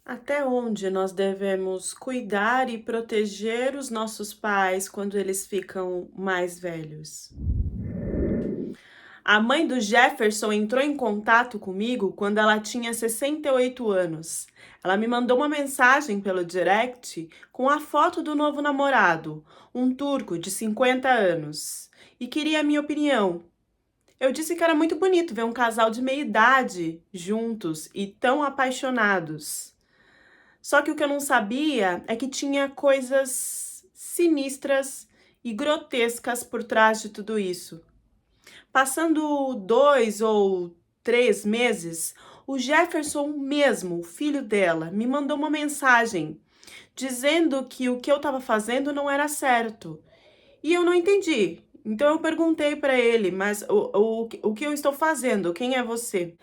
Até onde nós devemos cuidar e proteger os nossos pais quando eles ficam mais velhos? A mãe do Jefferson entrou em contato comigo quando ela tinha 68 anos. Ela me mandou uma mensagem pelo direct com a foto do novo namorado, um turco de 50 anos, e queria a minha opinião. Eu disse que era muito bonito ver um casal de meia idade juntos e tão apaixonados. Só que o que eu não sabia é que tinha coisas sinistras e grotescas por trás de tudo isso. Passando 2 ou 3 meses, o Jefferson mesmo, o filho dela, me mandou uma mensagem dizendo que o que eu estava fazendo não era certo. E eu não entendi. Então eu perguntei para ele, mas o que eu estou fazendo? Quem é você?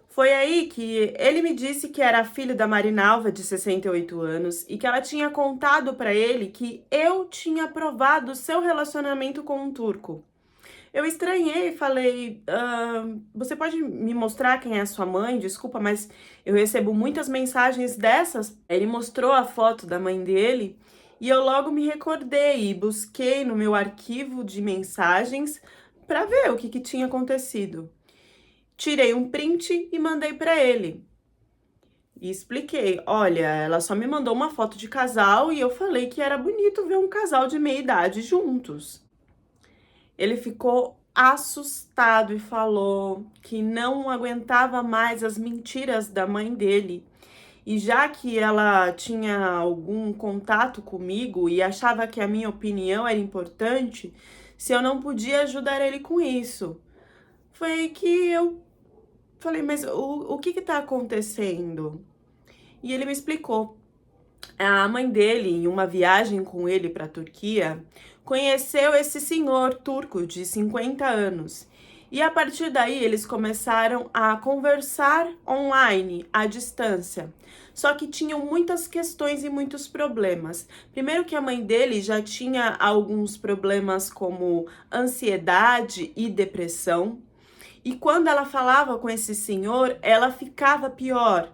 Foi aí que ele me disse que era filho da Marinalva, de 68 anos, e que ela tinha contado para ele que eu tinha aprovado seu relacionamento com um turco. Eu estranhei e falei: você pode me mostrar quem é a sua mãe? Desculpa, mas eu recebo muitas mensagens dessas. Ele mostrou a foto da mãe dele e eu logo me recordei e busquei no meu arquivo de mensagens para ver o que tinha acontecido. Tirei um print e mandei para ele. E expliquei: olha, ela só me mandou uma foto de casal e eu falei que era bonito ver um casal de meia idade juntos. Ele ficou assustado e falou que não aguentava mais as mentiras da mãe dele. E já que ela tinha algum contato comigo e achava que a minha opinião era importante, se eu não podia ajudar ele com isso. Foi aí que eu falei: mas o que está acontecendo? E ele me explicou. A mãe dele, em uma viagem com ele para a Turquia, conheceu esse senhor turco de 50 anos. E a partir daí eles começaram a conversar online, à distância. Só que tinham muitas questões e muitos problemas. Primeiro que a mãe dele já tinha alguns problemas como ansiedade e depressão. E quando ela falava com esse senhor, ela ficava pior,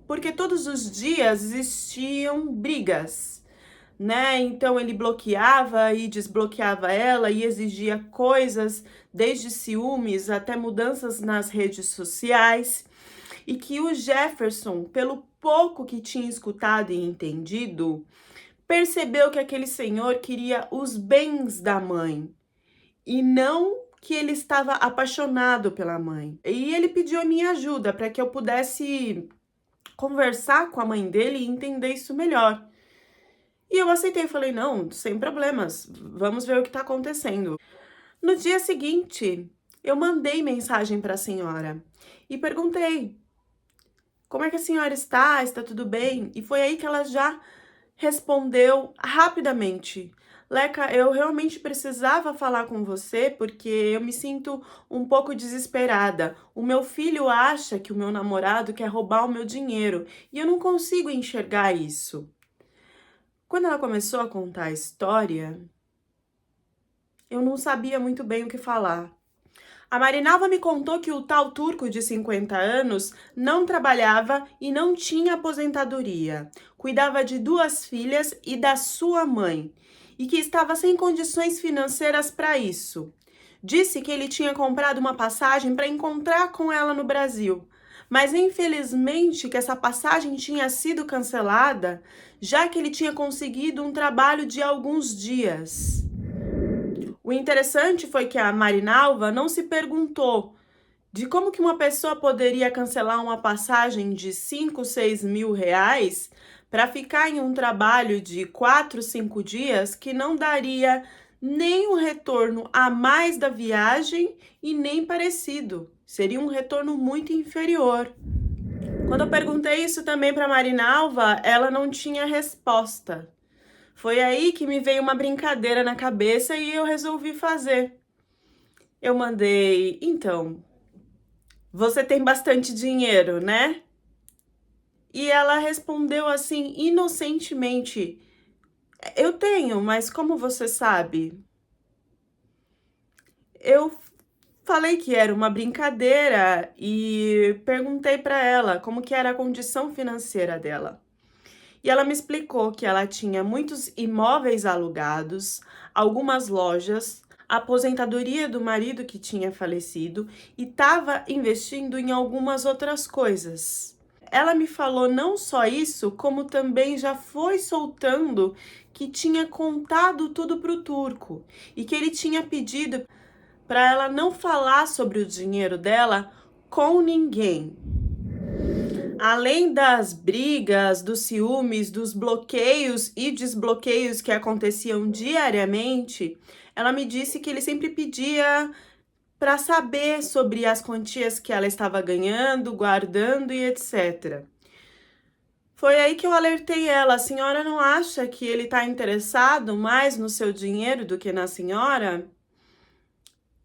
porque todos os dias existiam brigas, né? Então ele bloqueava e desbloqueava ela e exigia coisas, desde ciúmes até mudanças nas redes sociais, e que o Jefferson, pelo pouco que tinha escutado e entendido, percebeu que aquele senhor queria os bens da mãe e não que ele estava apaixonado pela mãe. E ele pediu a minha ajuda para que eu pudesse conversar com a mãe dele e entender isso melhor. E eu aceitei, falei: não, sem problemas, vamos ver o que está acontecendo. No dia seguinte, eu mandei mensagem para a senhora e perguntei: como é que a senhora está? Está tudo bem? E foi aí que ela já respondeu rapidamente: Leca, eu realmente precisava falar com você porque eu me sinto um pouco desesperada. O meu filho acha que o meu namorado quer roubar o meu dinheiro e eu não consigo enxergar isso. Quando ela começou a contar a história, eu não sabia muito bem o que falar. A Marinalva me contou que o tal turco de 50 anos não trabalhava e não tinha aposentadoria. Cuidava de 2 filhas e da sua mãe, e que estava sem condições financeiras para isso. Disse que ele tinha comprado uma passagem para encontrar com ela no Brasil, mas infelizmente que essa passagem tinha sido cancelada, já que ele tinha conseguido um trabalho de alguns dias. O interessante foi que a Marinalva não se perguntou de como que uma pessoa poderia cancelar uma passagem de 5, 6 mil reais para ficar em um trabalho de 4, 5 dias que não daria nem um retorno a mais da viagem e nem parecido. Seria um retorno muito inferior. Quando eu perguntei isso também para Marinalva, ela não tinha resposta. Foi aí que me veio uma brincadeira na cabeça e eu resolvi fazer. Eu mandei: então, você tem bastante dinheiro, né? E ela respondeu assim, inocentemente: eu tenho, mas como você sabe? Eu falei que era uma brincadeira e perguntei para ela como que era a condição financeira dela. E ela me explicou que ela tinha muitos imóveis alugados, algumas lojas, a aposentadoria do marido que tinha falecido e estava investindo em algumas outras coisas. Ela me falou não só isso, como também já foi soltando que tinha contado tudo para o turco e que ele tinha pedido para ela não falar sobre o dinheiro dela com ninguém. Além das brigas, dos ciúmes, dos bloqueios e desbloqueios que aconteciam diariamente, ela me disse que ele sempre pedia para saber sobre as quantias que ela estava ganhando, guardando e etc. Foi aí que eu alertei ela: a senhora não acha que ele está interessado mais no seu dinheiro do que na senhora?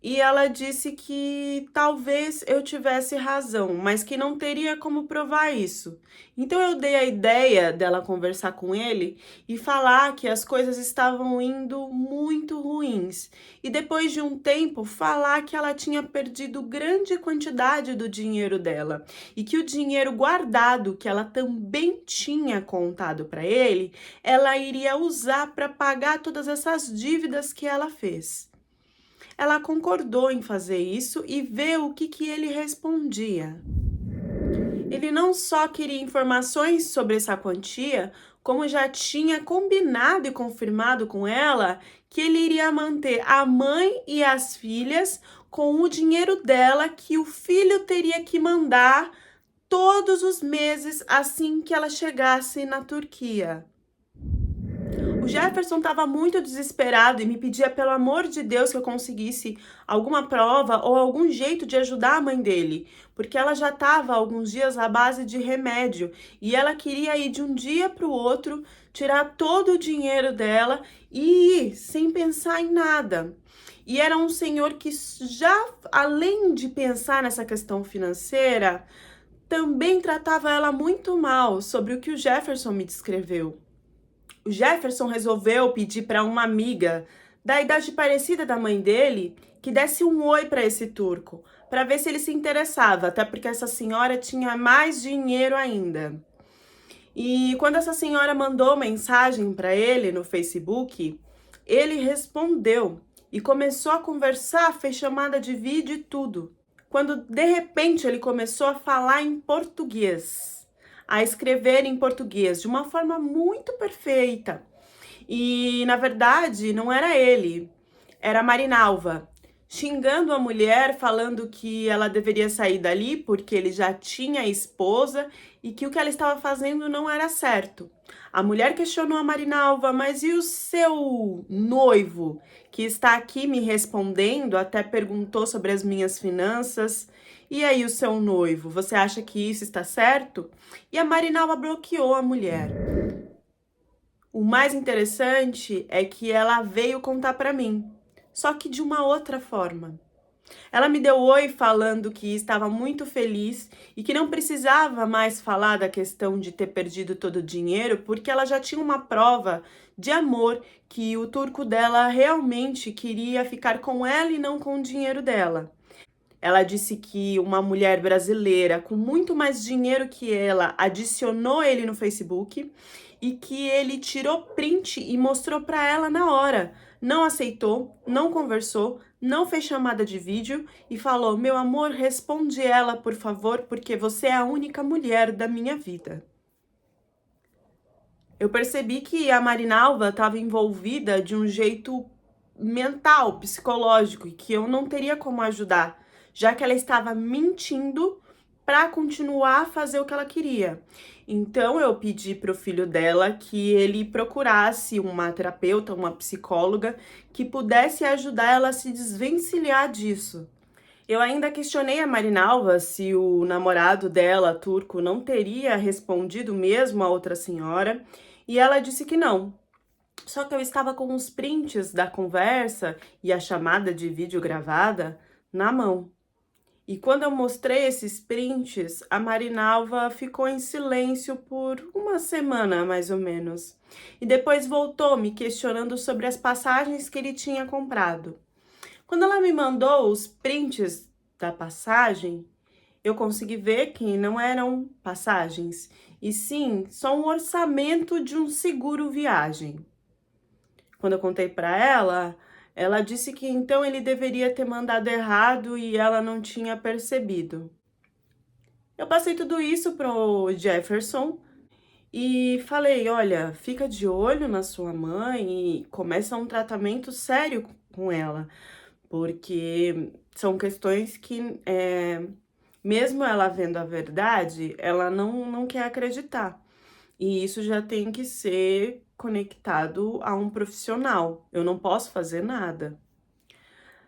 E ela disse que talvez eu tivesse razão, mas que não teria como provar isso. Então eu dei a ideia dela conversar com ele e falar que as coisas estavam indo muito ruins. E depois de um tempo, falar que ela tinha perdido grande quantidade do dinheiro dela e que o dinheiro guardado, que ela também tinha contado para ele, ela iria usar para pagar todas essas dívidas que ela fez. Ela concordou em fazer isso e ver o que ele respondia. Ele não só queria informações sobre essa quantia, como já tinha combinado e confirmado com ela que ele iria manter a mãe e as filhas com o dinheiro dela que o filho teria que mandar todos os meses assim que ela chegasse na Turquia. O Jefferson estava muito desesperado e me pedia pelo amor de Deus que eu conseguisse alguma prova ou algum jeito de ajudar a mãe dele, porque ela já estava há alguns dias à base de remédio e ela queria ir de um dia para o outro, tirar todo o dinheiro dela e ir sem pensar em nada. E era um senhor que já, além de pensar nessa questão financeira, também tratava ela muito mal, sobre o que o Jefferson me descreveu. O Jefferson resolveu pedir para uma amiga da idade parecida da mãe dele que desse um oi para esse turco, para ver se ele se interessava, até porque essa senhora tinha mais dinheiro ainda. E quando essa senhora mandou mensagem para ele no Facebook, ele respondeu e começou a conversar, fez chamada de vídeo e tudo. Quando de repente ele começou a falar em português, a escrever em português de uma forma muito perfeita. E na verdade não era ele, era a Marinalva, xingando a mulher, falando que ela deveria sair dali porque ele já tinha esposa e que o que ela estava fazendo não era certo. A mulher questionou a Marinalva: mas e o seu noivo, que está aqui me respondendo, até perguntou sobre as minhas finanças? E aí, o seu noivo, você acha que isso está certo? E a Marinalva bloqueou a mulher. O mais interessante é que ela veio contar para mim, só que de uma outra forma. Ela me deu oi falando que estava muito feliz e que não precisava mais falar da questão de ter perdido todo o dinheiro, porque ela já tinha uma prova de amor que o turco dela realmente queria ficar com ela e não com o dinheiro dela. Ela disse que uma mulher brasileira com muito mais dinheiro que ela adicionou ele no Facebook e que ele tirou print e mostrou para ela na hora. Não aceitou, não conversou, não fez chamada de vídeo e falou: meu amor, responde ela, por favor, porque você é a única mulher da minha vida. Eu percebi que a Marinalva estava envolvida de um jeito mental, psicológico, e que eu não teria como ajudar, já que ela estava mentindo para continuar a fazer o que ela queria. Então eu pedi para o filho dela que ele procurasse uma terapeuta, uma psicóloga que pudesse ajudar ela a se desvencilhar disso. Eu ainda questionei a Marinalva se o namorado dela, turco, não teria respondido mesmo a outra senhora, e ela disse que não. Só que eu estava com os prints da conversa e a chamada de vídeo gravada na mão. E quando eu mostrei esses prints, a Marinalva ficou em silêncio por uma semana, mais ou menos. E depois voltou me questionando sobre as passagens que ele tinha comprado. Quando ela me mandou os prints da passagem, eu consegui ver que não eram passagens, e sim só um orçamento de um seguro viagem. Quando eu contei para ela, ela disse que então ele deveria ter mandado errado e ela não tinha percebido. Eu passei tudo isso pro Jefferson e falei: olha, fica de olho na sua mãe e começa um tratamento sério com ela, porque são questões que, mesmo ela vendo a verdade, ela não quer acreditar. E isso já tem que ser conectado a um profissional. Eu não posso fazer nada.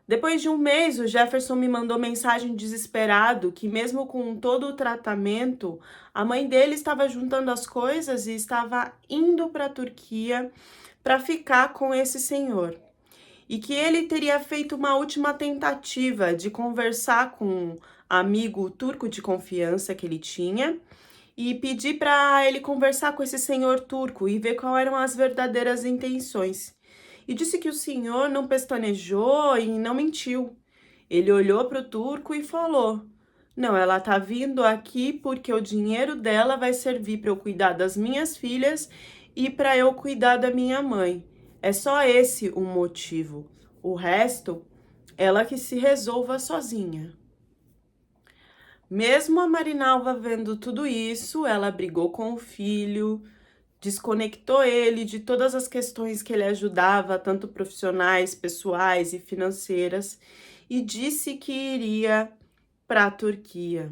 Depois de um mês, o Jefferson me mandou mensagem desesperado que, mesmo com todo o tratamento, a mãe dele estava juntando as coisas e estava indo para a Turquia para ficar com esse senhor. E que ele teria feito uma última tentativa de conversar com um amigo turco de confiança que ele tinha e pedir para ele conversar com esse senhor turco e ver quais eram as verdadeiras intenções. E disse que o senhor não pestanejou e não mentiu. Ele olhou para o turco e falou: não, ela tá vindo aqui porque o dinheiro dela vai servir para eu cuidar das minhas filhas e para eu cuidar da minha mãe. É só esse o motivo. O resto, ela que se resolva sozinha. Mesmo a Marinalva vendo tudo isso, ela brigou com o filho, desconectou ele de todas as questões que ele ajudava, tanto profissionais, pessoais e financeiras, e disse que iria para a Turquia.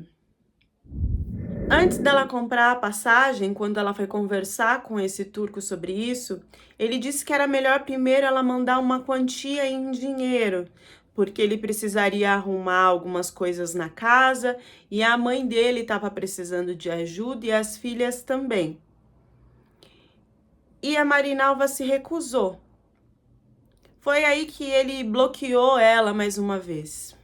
Antes dela comprar a passagem, quando ela foi conversar com esse turco sobre isso, ele disse que era melhor primeiro ela mandar uma quantia em dinheiro, porque ele precisaria arrumar algumas coisas na casa e a mãe dele estava precisando de ajuda e as filhas também. E a Marinalva se recusou. Foi aí que ele bloqueou ela mais uma vez.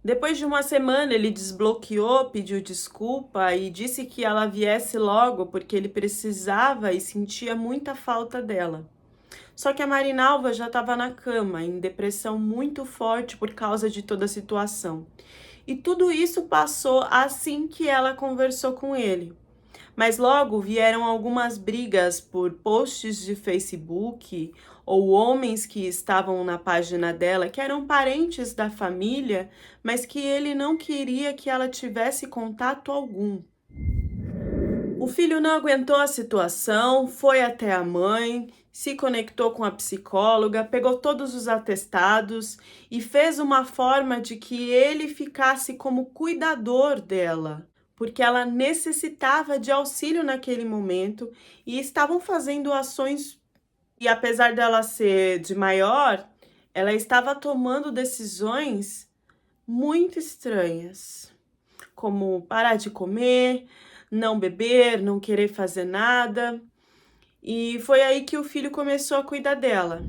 Depois de uma semana, ele desbloqueou, pediu desculpa e disse que ela viesse logo porque ele precisava e sentia muita falta dela. Só que a Marinalva já estava na cama, em depressão muito forte por causa de toda a situação. E tudo isso passou assim que ela conversou com ele. Mas logo vieram algumas brigas por posts de Facebook ou homens que estavam na página dela, que eram parentes da família, mas que ele não queria que ela tivesse contato algum. O filho não aguentou a situação, foi até a mãe, se conectou com a psicóloga, pegou todos os atestados e fez uma forma de que ele ficasse como cuidador dela, porque ela necessitava de auxílio naquele momento e estavam fazendo ações. E apesar dela ser de maior, ela estava tomando decisões muito estranhas, como parar de comer, não beber, não querer fazer nada. E foi aí que o filho começou a cuidar dela.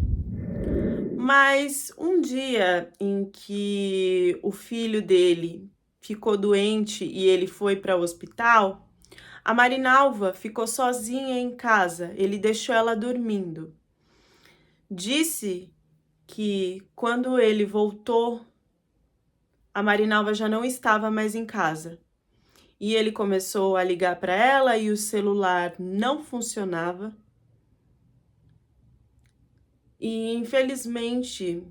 Mas um dia em que o filho dele ficou doente e ele foi para o hospital, a Marinalva ficou sozinha em casa, ele deixou ela dormindo. Disse que quando ele voltou, a Marinalva já não estava mais em casa. E ele começou a ligar para ela e o celular não funcionava. E infelizmente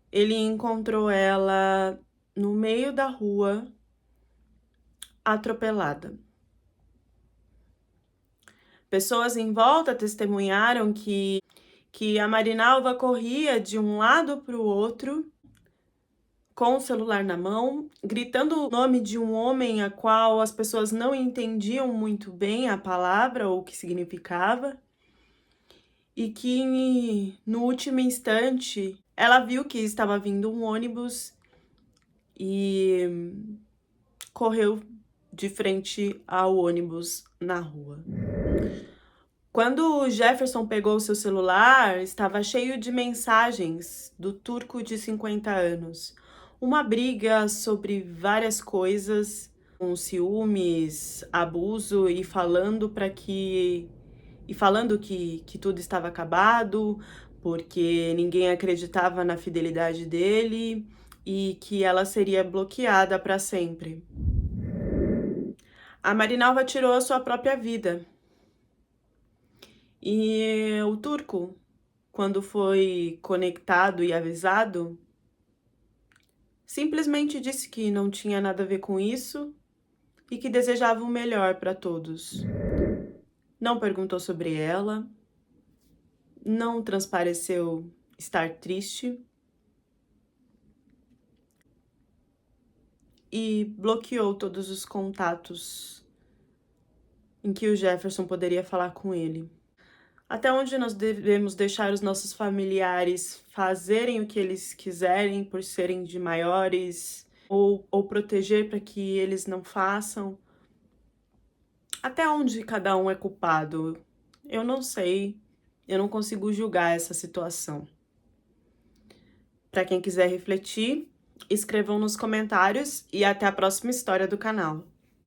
ele encontrou ela no meio da rua, atropelada. Pessoas em volta testemunharam que a Marinalva corria de um lado para o outro, com o celular na mão, gritando o nome de um homem a qual as pessoas não entendiam muito bem a palavra ou o que significava. E que no último instante ela viu que estava vindo um ônibus e correu de frente ao ônibus na rua. Quando o Jefferson pegou o seu celular, estava cheio de mensagens do turco de 50 anos. Uma briga sobre várias coisas, com ciúmes, abuso e falando que tudo estava acabado, porque ninguém acreditava na fidelidade dele e que ela seria bloqueada para sempre. A Marinalva tirou a sua própria vida. E o turco, quando foi conectado e avisado, simplesmente disse que não tinha nada a ver com isso e que desejava o melhor para todos. Não perguntou sobre ela, não transpareceu estar triste e bloqueou todos os contatos em que o Jefferson poderia falar com ele. Até onde nós devemos deixar os nossos familiares fazerem o que eles quiserem por serem de maiores ou proteger para que eles não façam? Até onde cada um é culpado? Eu não sei, eu não consigo julgar essa situação. Para quem quiser refletir, escrevam nos comentários e até a próxima história do canal.